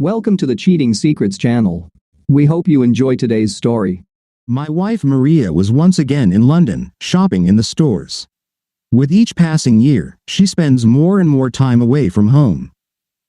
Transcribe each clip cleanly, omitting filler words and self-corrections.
Welcome to the Cheating Secrets channel. We hope you enjoy today's story. My wife Maria was once again in London, shopping in the stores. With each passing year, she spends more and more time away from home.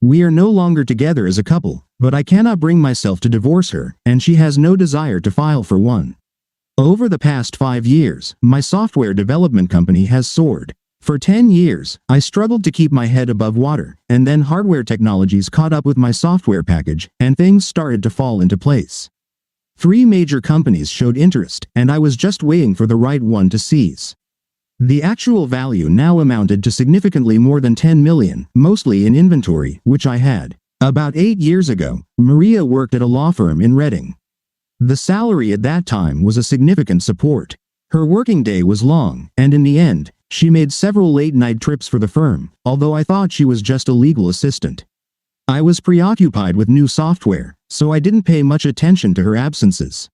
We are no longer together as a couple, but I cannot bring myself to divorce her, and she has no desire to file for one. Over the past 5 years, my software development company has soared. For 10 years, I struggled to keep my head above water, and then hardware technologies caught up with my software package, and things started to fall into place. 3 major companies showed interest, and I was just waiting for the right one to seize. The actual value now amounted to significantly more than 10 million, mostly in inventory, which I had. About 8 years ago, Maria worked at a law firm in Reading. The salary at that time was a significant support. Her working day was long, and in the end, she made several late-night trips for the firm, although I thought she was just a legal assistant. I was preoccupied with new software, so I didn't pay much attention to her absences.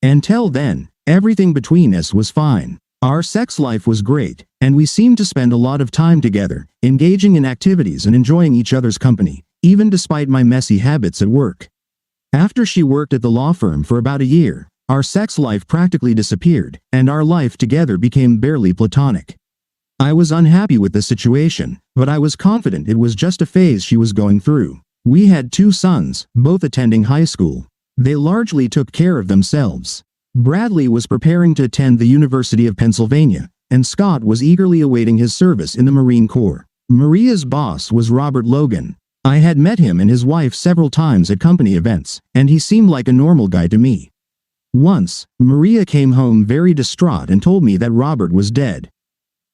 Until then, everything between us was fine. Our sex life was great, and we seemed to spend a lot of time together, engaging in activities and enjoying each other's company, even despite my messy habits at work. After she worked at the law firm for about a year, our sex life practically disappeared, and our life together became barely platonic. I was unhappy with the situation, but I was confident it was just a phase she was going through. We had 2 sons, both attending high school. They largely took care of themselves. Bradley was preparing to attend the University of Pennsylvania, and Scott was eagerly awaiting his service in the Marine Corps. Maria's boss was Robert Logan. I had met him and his wife several times at company events, and he seemed like a normal guy to me. Once, Maria came home very distraught and told me that Robert was dead.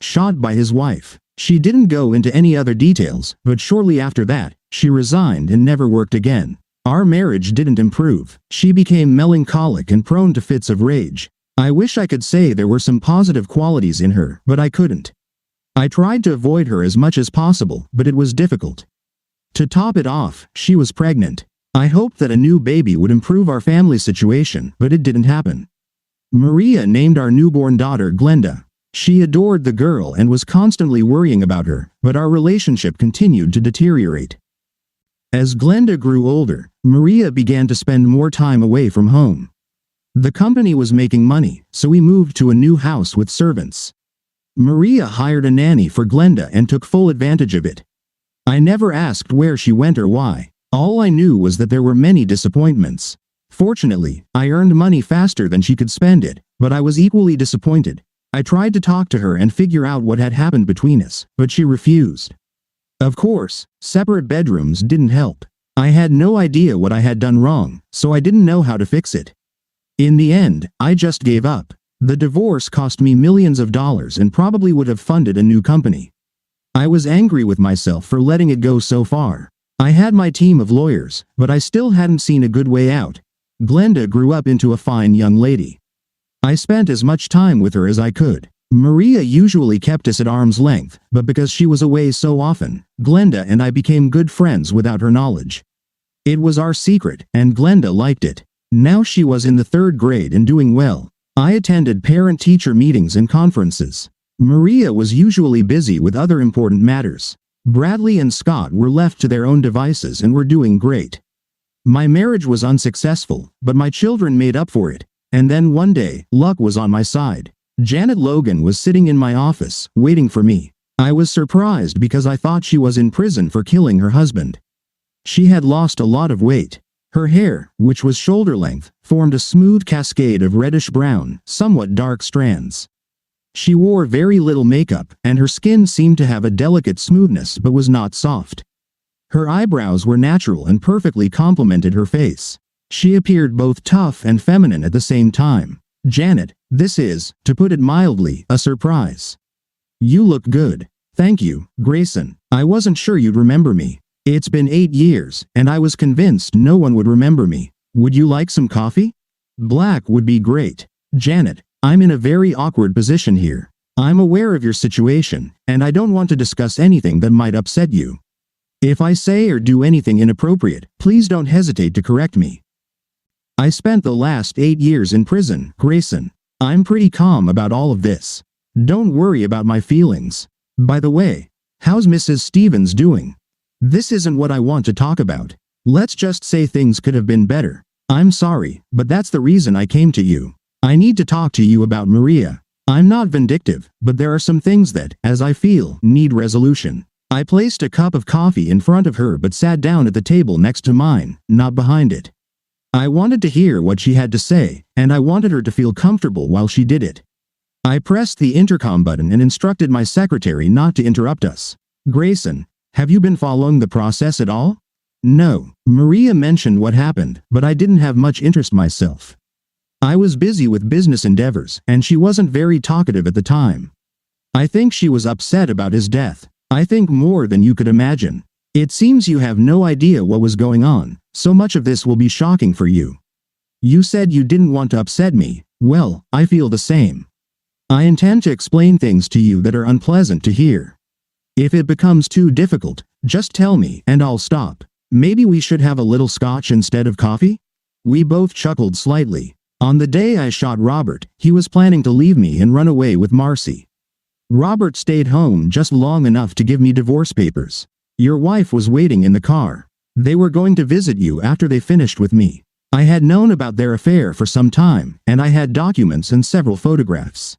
Shot by his wife. She didn't go into any other details, but shortly after that, she resigned and never worked again. Our marriage didn't improve. She became melancholic and prone to fits of rage. I wish I could say there were some positive qualities in her, but I couldn't. I tried to avoid her as much as possible, but it was difficult. To top it off, she was pregnant. I hoped that a new baby would improve our family situation, but it didn't happen. Maria named our newborn daughter Glenda. She adored the girl and was constantly worrying about her, but our relationship continued to deteriorate. As Glenda grew older, Maria began to spend more time away from home. The company was making money, so we moved to a new house with servants. Maria hired a nanny for Glenda and took full advantage of it. I never asked where she went or why. All I knew was that there were many disappointments. Fortunately, I earned money faster than she could spend it, but I was equally disappointed. I tried to talk to her and figure out what had happened between us, but she refused. Of course, separate bedrooms didn't help. I had no idea what I had done wrong, so I didn't know how to fix it. In the end, I just gave up. The divorce cost me millions of dollars and probably would have funded a new company. I was angry with myself for letting it go so far. I had my team of lawyers, but I still hadn't seen a good way out. Glenda grew up into a fine young lady. I spent as much time with her as I could. Maria usually kept us at arm's length, but because she was away so often, Glenda and I became good friends without her knowledge. It was our secret, and Glenda liked it. Now she was in the 3rd grade and doing well. I attended parent-teacher meetings and conferences. Maria was usually busy with other important matters. Bradley and Scott were left to their own devices and were doing great. My marriage was unsuccessful, but my children made up for it. And then one day, luck was on my side. Janet Logan was sitting in my office, waiting for me. I was surprised because I thought she was in prison for killing her husband. She had lost a lot of weight. Her hair, which was shoulder length, formed a smooth cascade of reddish-brown, somewhat dark strands. She wore very little makeup, and her skin seemed to have a delicate smoothness but was not soft. Her eyebrows were natural and perfectly complemented her face. She appeared both tough and feminine at the same time. Janet, this is, to put it mildly, a surprise. You look good. Thank you, Grayson. I wasn't sure you'd remember me. It's been 8 years, and I was convinced no one would remember me. Would you like some coffee? Black would be great. Janet, I'm in a very awkward position here. I'm aware of your situation, and I don't want to discuss anything that might upset you. If I say or do anything inappropriate, please don't hesitate to correct me. I spent the last 8 years in prison, Grayson. I'm pretty calm about all of this. Don't worry about my feelings. By the way, how's Mrs. Stevens doing? This isn't what I want to talk about. Let's just say things could have been better. I'm sorry, but that's the reason I came to you. I need to talk to you about Maria. I'm not vindictive, but there are some things that, as I feel, need resolution. I placed a cup of coffee in front of her but sat down at the table next to mine, not behind it. I wanted to hear what she had to say, and I wanted her to feel comfortable while she did it. I pressed the intercom button and instructed my secretary not to interrupt us. Grayson, have you been following the process at all? No. Maria mentioned what happened, but I didn't have much interest myself. I was busy with business endeavors, and she wasn't very talkative at the time. I think she was upset about his death. I think more than you could imagine. It seems you have no idea what was going on, so much of this will be shocking for you. You said you didn't want to upset me. Well, I feel the same. I intend to explain things to you that are unpleasant to hear. If it becomes too difficult, just tell me and I'll stop. Maybe we should have a little scotch instead of coffee? We both chuckled slightly. On the day I shot Robert, he was planning to leave me and run away with Marcy. Robert stayed home just long enough to give me divorce papers. Your wife was waiting in the car. They were going to visit you after they finished with me. I had known about their affair for some time, and I had documents and several photographs.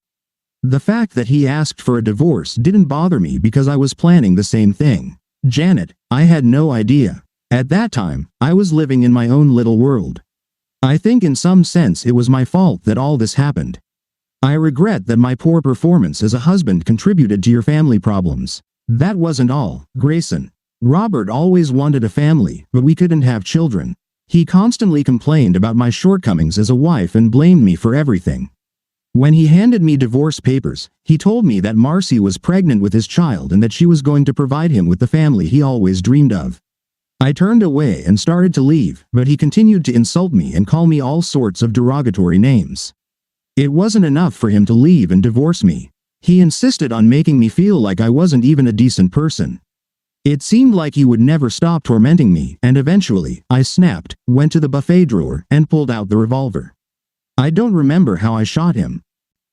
The fact that he asked for a divorce didn't bother me because I was planning the same thing. Janet, I had no idea. At that time, I was living in my own little world. I think in some sense it was my fault that all this happened. I regret that my poor performance as a husband contributed to your family problems. That wasn't all, Grayson. Robert always wanted a family, but we couldn't have children. He constantly complained about my shortcomings as a wife and blamed me for everything. When he handed me divorce papers, he told me that Marcy was pregnant with his child and that she was going to provide him with the family he always dreamed of. I turned away and started to leave, but he continued to insult me and call me all sorts of derogatory names. It wasn't enough for him to leave and divorce me. He insisted on making me feel like I wasn't even a decent person. It seemed like he would never stop tormenting me, and eventually, I snapped, went to the buffet drawer, and pulled out the revolver. I don't remember how I shot him.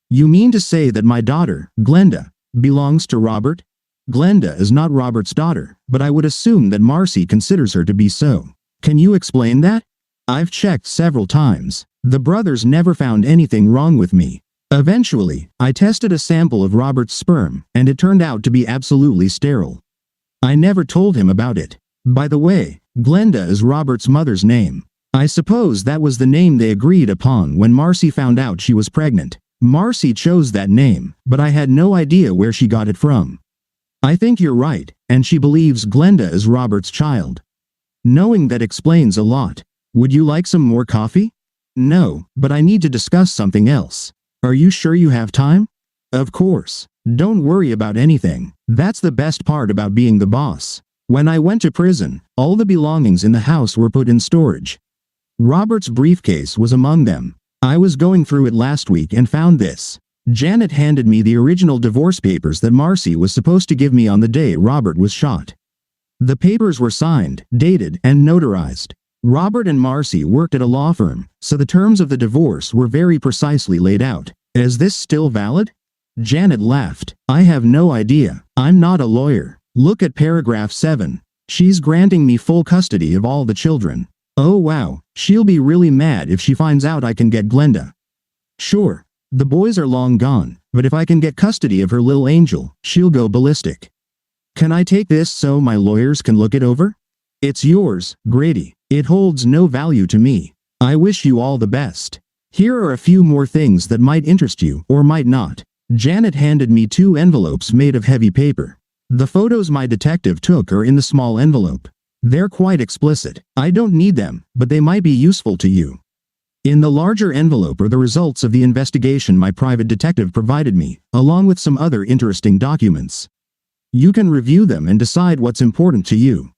You mean to say that my daughter, Glenda, belongs to Robert? Glenda is not Robert's daughter, but I would assume that Marcy considers her to be so. Can you explain that? I've checked several times. The brothers never found anything wrong with me. Eventually, I tested a sample of Robert's sperm, and it turned out to be absolutely sterile. I never told him about it. By the way, Glenda is Robert's mother's name. I suppose that was the name they agreed upon when Marcy found out she was pregnant. Marcy chose that name, but I had no idea where she got it from. I think you're right, and she believes Glenda is Robert's child. Knowing that explains a lot. Would you like some more coffee? No, but I need to discuss something else. Are you sure you have time? Of course. Don't worry about anything. That's the best part about being the boss. When I went to prison, all the belongings in the house were put in storage. Robert's briefcase was among them. I was going through it last week and found this. Janet handed me the original divorce papers that Marcy was supposed to give me on the day Robert was shot. The papers were signed, dated, and notarized. Robert and Marcy worked at a law firm, so the terms of the divorce were very precisely laid out. Is this still valid? Janet laughed. I have no idea. I'm not a lawyer. Look at paragraph 7. She's granting me full custody of all the children. Oh wow, she'll be really mad if she finds out I can get Glenda. Sure, the boys are long gone, but if I can get custody of her little angel, she'll go ballistic. Can I take this so my lawyers can look it over? It's yours, Grady. It holds no value to me. I wish you all the best. Here are a few more things that might interest you, or might not. Janet handed me 2 envelopes made of heavy paper. The photos my detective took are in the small envelope. They're quite explicit. I don't need them, but they might be useful to you. In the larger envelope are the results of the investigation my private detective provided me, along with some other interesting documents. You can review them and decide what's important to you.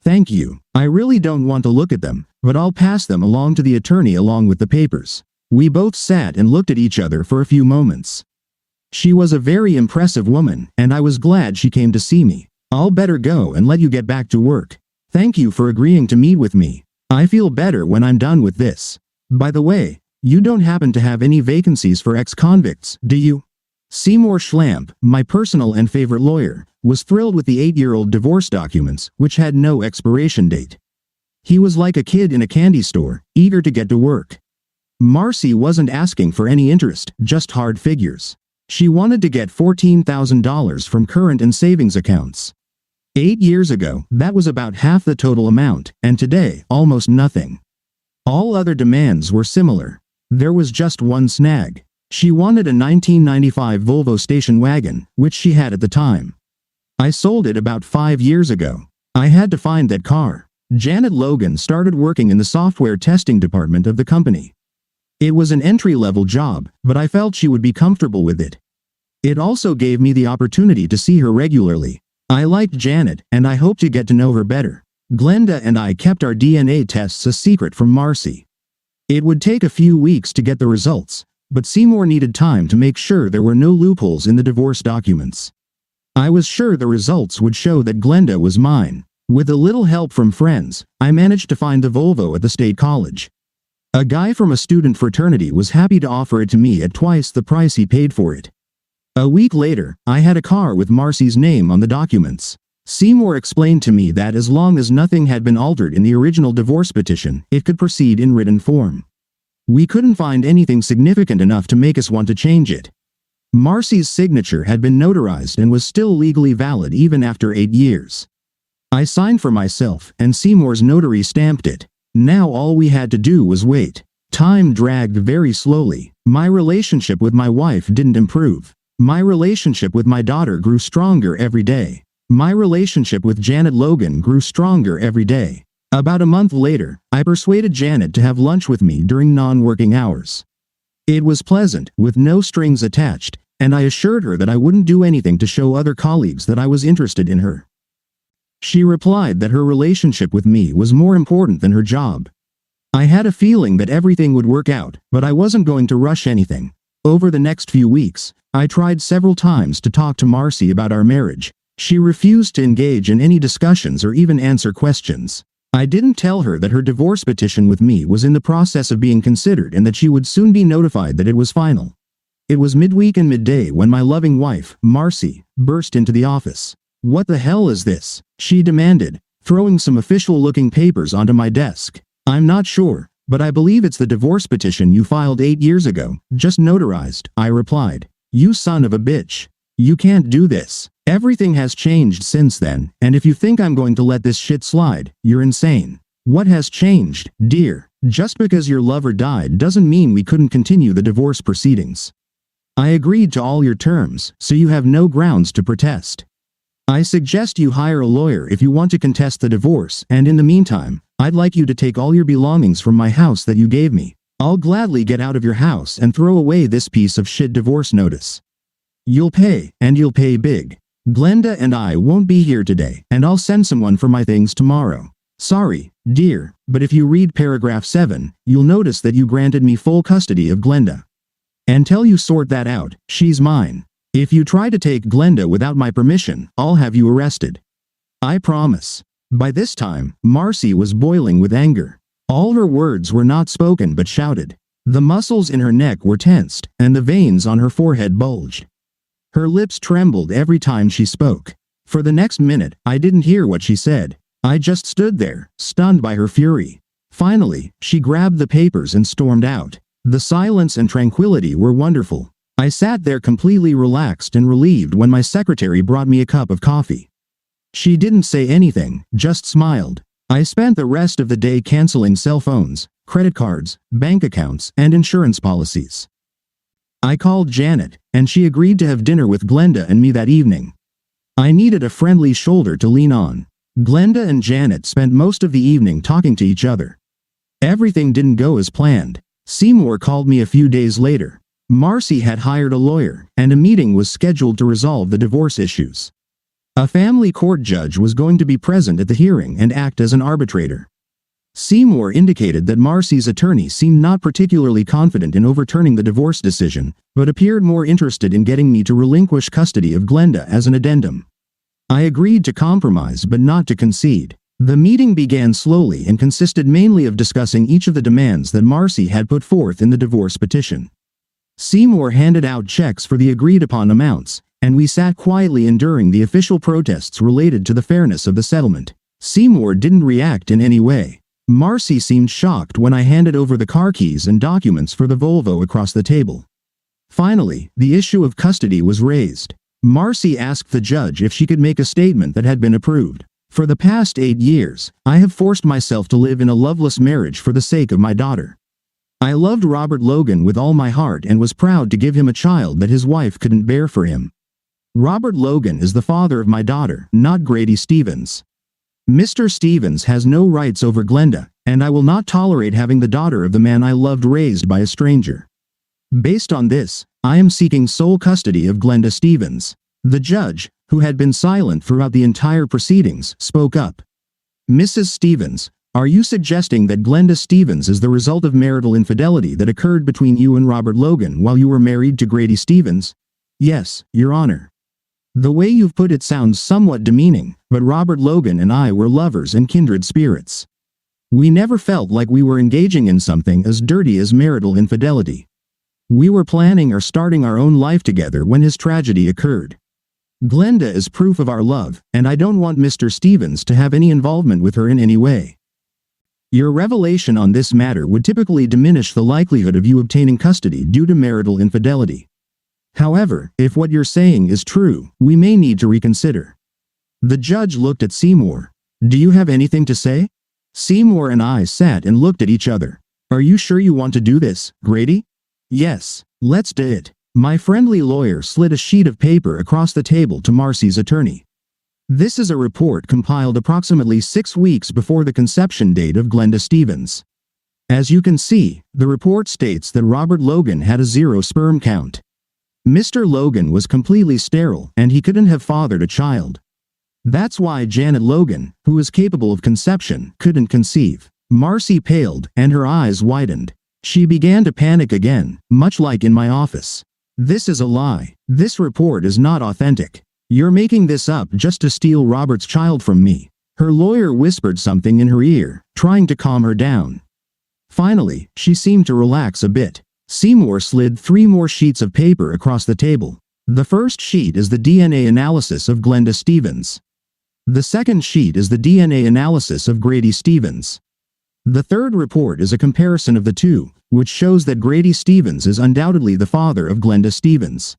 Thank you. I really don't want to look at them, but I'll pass them along to the attorney along with the papers. We both sat and looked at each other for a few moments. She was a very impressive woman, and I was glad she came to see me. I'll better go and let you get back to work. Thank you for agreeing to meet with me. I feel better when I'm done with this. By the way, you don't happen to have any vacancies for ex-convicts, do you? Seymour Schlamp, my personal and favorite lawyer, was thrilled with the 8-year-old divorce documents, which had no expiration date. He was like a kid in a candy store, eager to get to work. Marcy wasn't asking for any interest, just hard figures. She wanted to get $14,000 from current and savings accounts. 8 years ago, that was about half the total amount, and today, almost nothing. All other demands were similar. There was just one snag. She wanted a 1995 Volvo station wagon, which she had at the time. I sold it about 5 years ago. I had to find that car. Janet Logan started working in the software testing department of the company. It was an entry-level job, but I felt she would be comfortable with it. It also gave me the opportunity to see her regularly. I liked Janet, and I hoped to get to know her better. Glenda and I kept our DNA tests a secret from Marcy. It would take a few weeks to get the results, but Seymour needed time to make sure there were no loopholes in the divorce documents. I was sure the results would show that Glenda was mine. With a little help from friends, I managed to find the Volvo at the state college. A guy from a student fraternity was happy to offer it to me at twice the price he paid for it. A week later, I had a car with Marcy's name on the documents. Seymour explained to me that as long as nothing had been altered in the original divorce petition, it could proceed in written form. We couldn't find anything significant enough to make us want to change it. Marcy's signature had been notarized and was still legally valid even after 8 years. I signed for myself, and Seymour's notary stamped it. Now all we had to do was wait. Time dragged very slowly. My relationship with my wife didn't improve. My relationship with my daughter grew stronger every day. My relationship with Janet Logan grew stronger every day. About a month later, I persuaded Janet to have lunch with me during non-working hours. It was pleasant, with no strings attached, and I assured her that I wouldn't do anything to show other colleagues that I was interested in her. She replied that her relationship with me was more important than her job. I had a feeling that everything would work out, but I wasn't going to rush anything. Over the next few weeks, I tried several times to talk to Marcy about our marriage. She refused to engage in any discussions or even answer questions. I didn't tell her that her divorce petition with me was in the process of being considered and that she would soon be notified that it was final. It was midweek and midday when my loving wife, Marcy, burst into the office. "What the hell is this?" she demanded, throwing some official-looking papers onto my desk. "I'm not sure, but I believe it's the divorce petition you filed 8 years ago, just notarized," I replied. "You son of a bitch. You can't do this. Everything has changed since then, and if you think I'm going to let this shit slide, you're insane." "What has changed, dear? Just because your lover died doesn't mean we couldn't continue the divorce proceedings. I agreed to all your terms, so you have no grounds to protest. I suggest you hire a lawyer if you want to contest the divorce, and in the meantime, I'd like you to take all your belongings from my house that you gave me. I'll gladly get out of your house and throw away this piece of shit divorce notice. You'll pay, and you'll pay big. Glenda and I won't be here today, and I'll send someone for my things tomorrow. Sorry, dear, but if you read paragraph 7, you'll notice that you granted me full custody of Glenda. Until you sort that out, she's mine. If you try to take Glenda without my permission, I'll have you arrested. I promise." By this time, Marcy was boiling with anger. All her words were not spoken but shouted. The muscles in her neck were tensed, and the veins on her forehead bulged. Her lips trembled every time she spoke. For the next minute, I didn't hear what she said. I just stood there, stunned by her fury. Finally, she grabbed the papers and stormed out. The silence and tranquility were wonderful. I sat there completely relaxed and relieved when my secretary brought me a cup of coffee. She didn't say anything, just smiled. I spent the rest of the day canceling cell phones, credit cards, bank accounts, and insurance policies. I called Janet, and she agreed to have dinner with Glenda and me that evening. I needed a friendly shoulder to lean on. Glenda and Janet spent most of the evening talking to each other. Everything didn't go as planned. Seymour called me a few days later. Marcy had hired a lawyer, and a meeting was scheduled to resolve the divorce issues. A family court judge was going to be present at the hearing and act as an arbitrator. Seymour indicated that Marcy's attorney seemed not particularly confident in overturning the divorce decision, but appeared more interested in getting me to relinquish custody of Glenda as an addendum. I agreed to compromise but not to concede. The meeting began slowly and consisted mainly of discussing each of the demands that Marcy had put forth in the divorce petition. Seymour handed out checks for the agreed-upon amounts, and we sat quietly enduring the official protests related to the fairness of the settlement. Seymour didn't react in any way. Marcy seemed shocked when I handed over the car keys and documents for the Volvo across the table. Finally, the issue of custody was raised. Marcy asked the judge if she could make a statement that had been approved. For the past 8 years, I have forced myself to live in a loveless marriage for the sake of my daughter. I loved Robert Logan with all my heart and was proud to give him a child that his wife couldn't bear for him. Robert Logan is the father of my daughter, not Grady Stevens. Mr. Stevens has no rights over Glenda, and I will not tolerate having the daughter of the man I loved raised by a stranger. Based on this, I am seeking sole custody of Glenda Stevens. The judge, who had been silent throughout the entire proceedings, spoke up. Mrs. Stevens, are you suggesting that Glenda Stevens is the result of marital infidelity that occurred between you and Robert Logan while you were married to Grady Stevens? Yes, Your Honor. The way you've put it sounds somewhat demeaning, but Robert Logan and I were lovers and kindred spirits. We never felt like we were engaging in something as dirty as marital infidelity. We were planning or starting our own life together when his tragedy occurred. Glenda is proof of our love, and I don't want Mr. Stevens to have any involvement with her in any way. Your revelation on this matter would typically diminish the likelihood of you obtaining custody due to marital infidelity. However, if what you're saying is true, we may need to reconsider. The judge looked at Seymour. Do you have anything to say? Seymour and I sat and looked at each other. Are you sure you want to do this, Grady? Yes, let's do it. My friendly lawyer slid a sheet of paper across the table to Marcy's attorney. This is a report compiled approximately 6 weeks before the conception date of Glenda Stevens. As you can see, the report states that Robert Logan had a 0 sperm count. Mr. Logan was completely sterile and he couldn't have fathered a child. That's why Janet Logan, who is capable of conception, couldn't conceive. Marcy paled and her eyes widened. She began to panic again, much like in my office. This is a lie. This report is not authentic. You're making this up just to steal Robert's child from me. Her lawyer whispered something in her ear, trying to calm her down. Finally, she seemed to relax a bit. Seymour slid 3 more sheets of paper across the table. The first sheet is the DNA analysis of Glenda Stevens. The second sheet is the DNA analysis of Grady Stevens. The third report is a comparison of the two, which shows that Grady Stevens is undoubtedly the father of Glenda Stevens.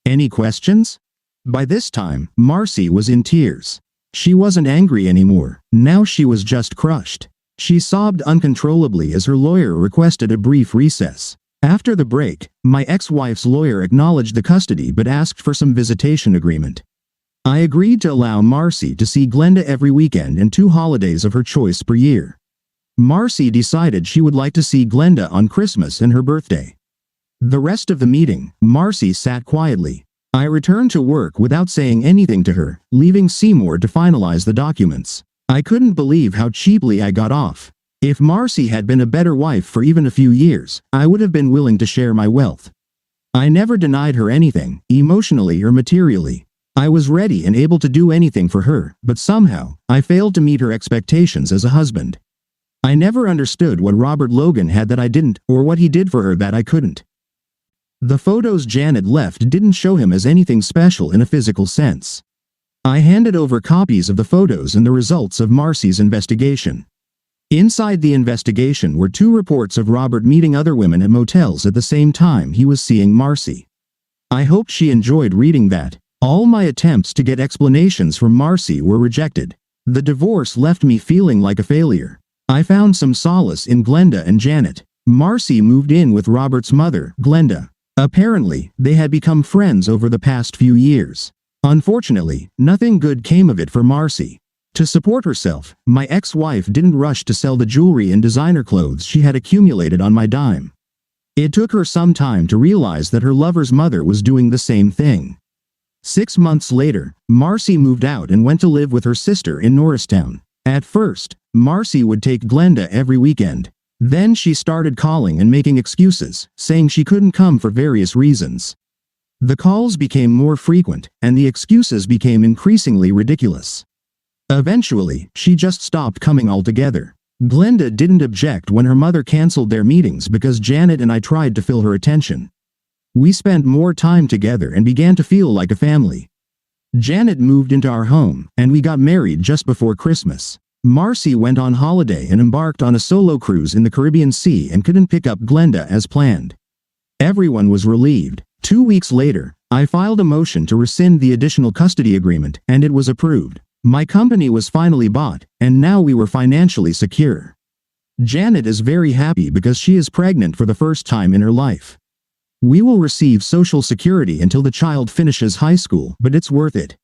Any questions? By this time, Marcy was in tears. She wasn't angry anymore, now she was just crushed. She sobbed uncontrollably as her lawyer requested a brief recess. After the break, my ex-wife's lawyer acknowledged the custody but asked for some visitation agreement. I agreed to allow Marcy to see Glenda every weekend and 2 holidays of her choice per year. Marcy decided she would like to see Glenda on Christmas and her birthday. The rest of the meeting, Marcy sat quietly. I returned to work without saying anything to her, leaving Seymour to finalize the documents. I couldn't believe how cheaply I got off. If Marcy had been a better wife for even a few years, I would have been willing to share my wealth. I never denied her anything, emotionally or materially. I was ready and able to do anything for her, but somehow, I failed to meet her expectations as a husband. I never understood what Robert Logan had that I didn't, or what he did for her that I couldn't. The photos Janet left didn't show him as anything special in a physical sense. I handed over copies of the photos and the results of Marcy's investigation. Inside the investigation were 2 reports of Robert meeting other women at motels at the same time he was seeing Marcy. I hoped she enjoyed reading that. All my attempts to get explanations from Marcy were rejected. The divorce left me feeling like a failure. I found some solace in Glenda and Janet. Marcy moved in with Robert's mother, Glenda. Apparently, they had become friends over the past few years. Unfortunately, nothing good came of it for Marcy. To support herself, my ex-wife didn't rush to sell the jewelry and designer clothes she had accumulated on my dime. It took her some time to realize that her lover's mother was doing the same thing. 6 months later, Marcy moved out and went to live with her sister in Norristown. At first, Marcy would take Glenda every weekend. Then she started calling and making excuses, saying she couldn't come for various reasons. The calls became more frequent, and the excuses became increasingly ridiculous. Eventually, she just stopped coming altogether. Glenda didn't object when her mother canceled their meetings because Janet and I tried to fill her attention. We spent more time together and began to feel like a family. Janet moved into our home, and we got married just before Christmas. Marcy went on holiday and embarked on a solo cruise in the Caribbean Sea and couldn't pick up Glenda as planned. Everyone was relieved. 2 weeks later, I filed a motion to rescind the additional custody agreement, and it was approved. My company was finally bought, and now we were financially secure. Janet is very happy because she is pregnant for the first time in her life. We will receive Social Security until the child finishes high school, but it's worth it.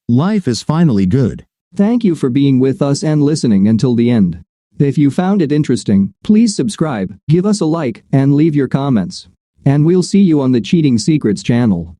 Life is finally good. Thank you for being with us and listening until the end. If you found it interesting, please subscribe, give us a like, and leave your comments. And we'll see you on the Cheating Secrets channel.